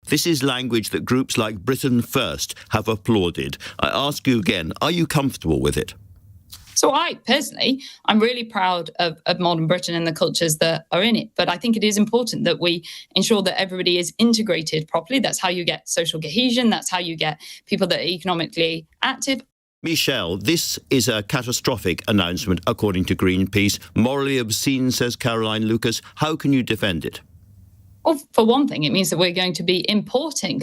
This is language that groups like Britain First have applauded. I ask you again, are you comfortable with it? So I'm really proud of modern Britain and the cultures that are in it. But I think it is important that we ensure that everybody is integrated properly. That's how you get social cohesion. That's how you get people that are economically active. Michelle, this is a catastrophic announcement, according to Greenpeace. Morally obscene, says Caroline Lucas. How can you defend it? Well, for one thing, it means that we're going to be importing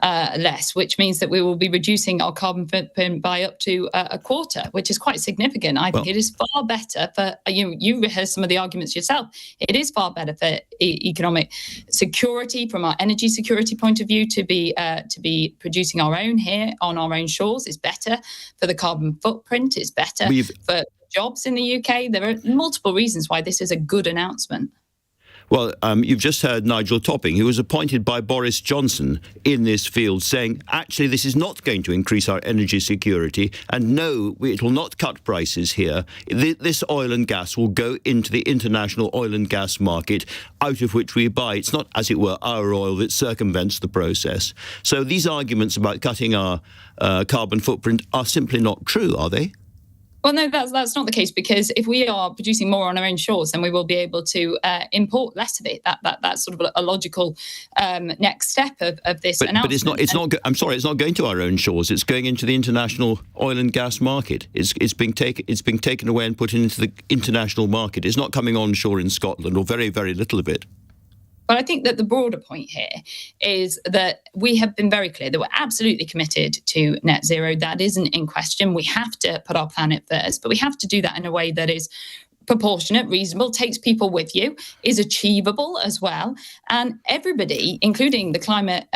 less, which means that we will be reducing our carbon footprint by up to a quarter, which is quite significant. I think it is far better for, you rehearsed some of the arguments yourself, it is far better for economic security from our energy security point of view to be producing our own here on our own shores. Is better for the carbon footprint. It's better for jobs in the UK. There are multiple reasons why this is a good announcement. Well, you've just heard Nigel Topping, who was appointed by Boris Johnson in this field, saying, actually, this is not going to increase our energy security, and no, it will not cut prices here. This oil and gas will go into the international oil and gas market, out of which we buy. It's not, as it were, our oil that circumvents the process. So these arguments about cutting our carbon footprint are simply not true, are they? Well, no, that's not the case, because if we are producing more on our own shores, then we will be able to import less of it. That's sort of a logical next step of this announcement. But it's not. I'm sorry, it's not going to our own shores. It's going into the international oil and gas market. It's being taken away and put into the international market. It's not coming onshore in Scotland, or very, very little of it. But I think that the broader point here is that we have been very clear that we're absolutely committed to net zero. That isn't in question. We have to put our planet first, but we have to do that in a way that is proportionate, reasonable, takes people with you, is achievable as well. And everybody, including the Climate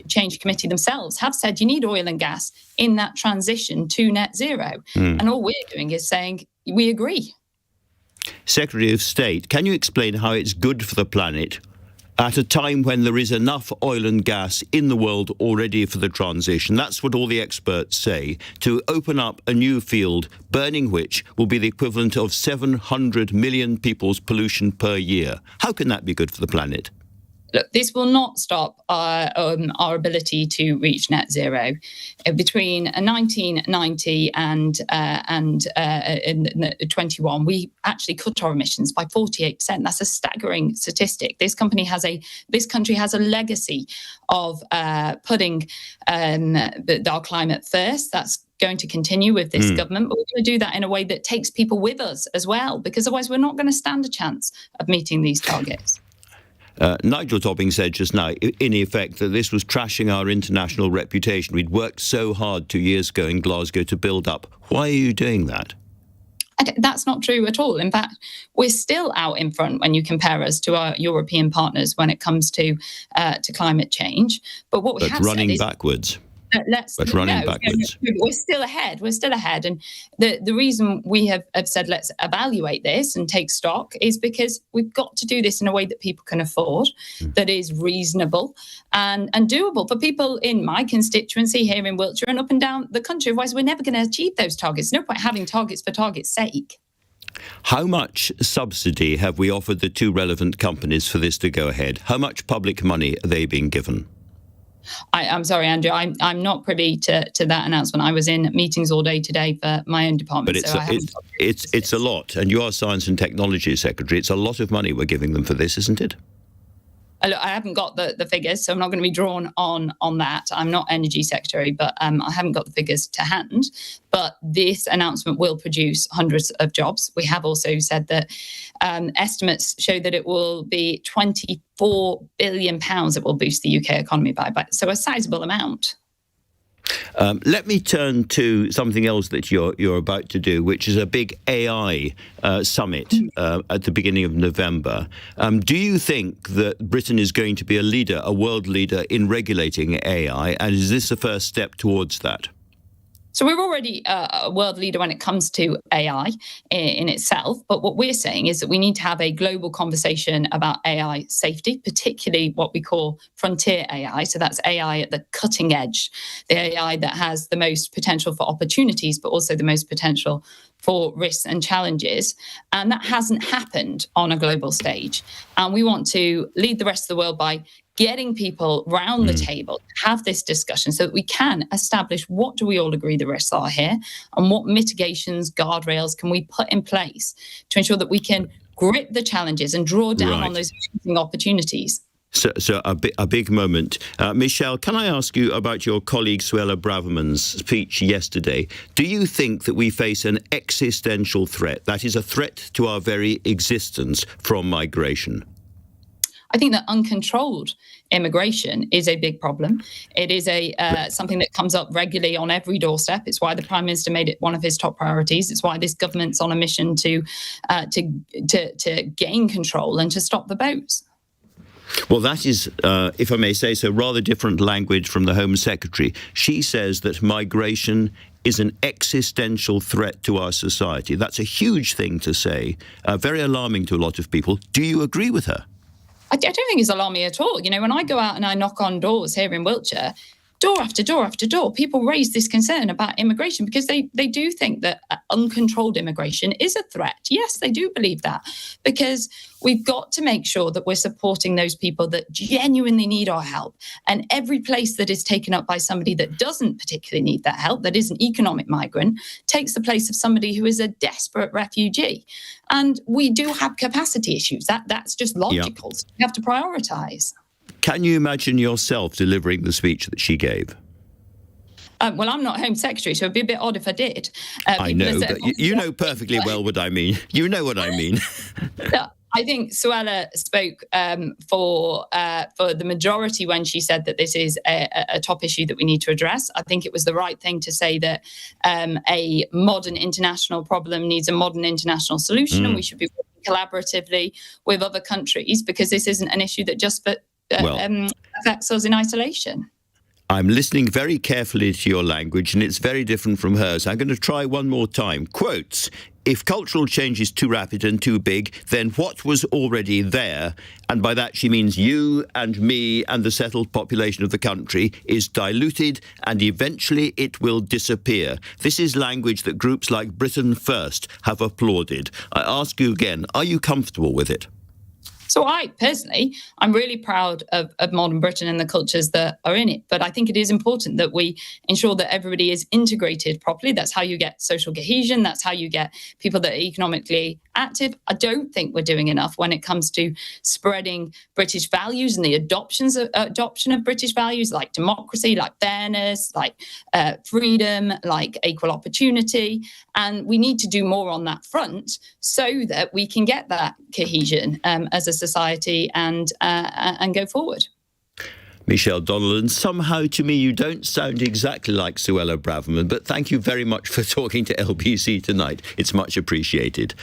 Change Committee themselves, have said you need oil and gas in that transition to net zero. And all we're doing is saying we agree. Secretary of State, can you explain how it's good for the planet at a time when there is enough oil and gas in the world already for the transition? That's what all the experts say, to open up a new field, burning which will be the equivalent of 700 million people's pollution per year. How can that be good for the planet? Look, this will not stop our ability to reach net zero. Between 1990 and 21, we actually cut our emissions by 48%. That's a staggering statistic. This country has a legacy of putting our climate first. That's going to continue with this government, but we're going to do that in a way that takes people with us as well, because otherwise we're not going to stand a chance of meeting these targets. Nigel Topping said just now, in effect, that this was trashing our international reputation. We'd worked so hard 2 years ago in Glasgow to build up. Why are you doing that? That's not true at all. In fact, we're still out in front when you compare us to our European partners when it comes to climate change. But what we have running said is backwards. Backwards. We're still ahead. And the reason we have said let's evaluate this and take stock is because we've got to do this in a way that people can afford, that is reasonable and doable for people in my constituency here in Wiltshire and up and down the country. Otherwise, we're never going to achieve those targets. No point having targets for target's sake. How much subsidy have we offered the two relevant companies for this to go ahead? How much public money are they being given? I'm sorry, Andrew, I'm not privy to that announcement. I was in meetings all day today for my own department. But it's a lot, and you are Science and Technology Secretary. It's a lot of money we're giving them for this, isn't it? I haven't got the figures, so I'm not going to be drawn on that. I'm not Energy Secretary, but I haven't got the figures to hand. But this announcement will produce hundreds of jobs. We have also said that estimates show that it will be £24 billion it will boost the UK economy by, so a sizable amount. Let me turn to something else that you're about to do, which is a big AI summit at the beginning of November. Do you think that Britain is going to be a world leader in regulating AI, and is this the first step towards that? So we're already a world leader when it comes to AI in itself. But what we're saying is that we need to have a global conversation about AI safety, particularly what we call frontier AI. So that's AI at the cutting edge, the AI that has the most potential for opportunities, but also the most potential for risks and challenges. And that hasn't happened on a global stage. And we want to lead the rest of the world by getting people round the table to have this discussion so that we can establish what do we all agree the risks are here and what mitigations, guardrails can we put in place to ensure that we can grip the challenges and draw down on those opportunities. So a big moment. Michelle, can I ask you about your colleague Suella Braverman's speech yesterday? Do you think that we face an existential threat, that is a threat to our very existence, from migration? I think that uncontrolled immigration is a big problem. It is something that comes up regularly on every doorstep. It's why the Prime Minister made it one of his top priorities. It's why this government's on a mission to gain control and to stop the boats. Well, that is, if I may say so, rather different language from the Home Secretary. She says that migration is an existential threat to our society. That's a huge thing to say, very alarming to a lot of people. Do you agree with her? I don't think it's alarming at all. You know, when I go out and I knock on doors here in Wiltshire, door after door after door, people raise this concern about immigration because they do think that uncontrolled immigration is a threat. Yes, they do believe that, because we've got to make sure that we're supporting those people that genuinely need our help. And every place that is taken up by somebody that doesn't particularly need that help, that is an economic migrant, takes the place of somebody who is a desperate refugee. And we do have capacity issues. That's just logical. So we have to prioritise. Can you imagine yourself delivering the speech that she gave? Well, I'm not Home Secretary, so it'd be a bit odd if I did. I know, but you know perfectly well what I mean. You know what I mean. I think Suella spoke for the majority when she said that this is a top issue that we need to address. I think it was the right thing to say that a modern international problem needs a modern international solution, and we should be working collaboratively with other countries, because this isn't an issue that just affects us in isolation. I'm listening very carefully to your language, and it's very different from hers. I'm going to try one more time. Quotes: if cultural change is too rapid and too big, then what was already there, and by that she means you and me and the settled population of the country, is diluted and eventually it will disappear. This is language that groups like Britain First have applauded. I ask you again, are you comfortable with it? So I'm really proud of modern Britain and the cultures that are in it. But I think it is important that we ensure that everybody is integrated properly. That's how you get social cohesion. That's how you get people that are economically active. I don't think we're doing enough when it comes to spreading British values and the adoption of British values like democracy, like fairness, like freedom, like equal opportunity. And we need to do more on that front so that we can get that cohesion as a society and go forward. Michelle Donelan, somehow to me you don't sound exactly like Suella Braverman, but thank you very much for talking to LBC tonight. It's much appreciated.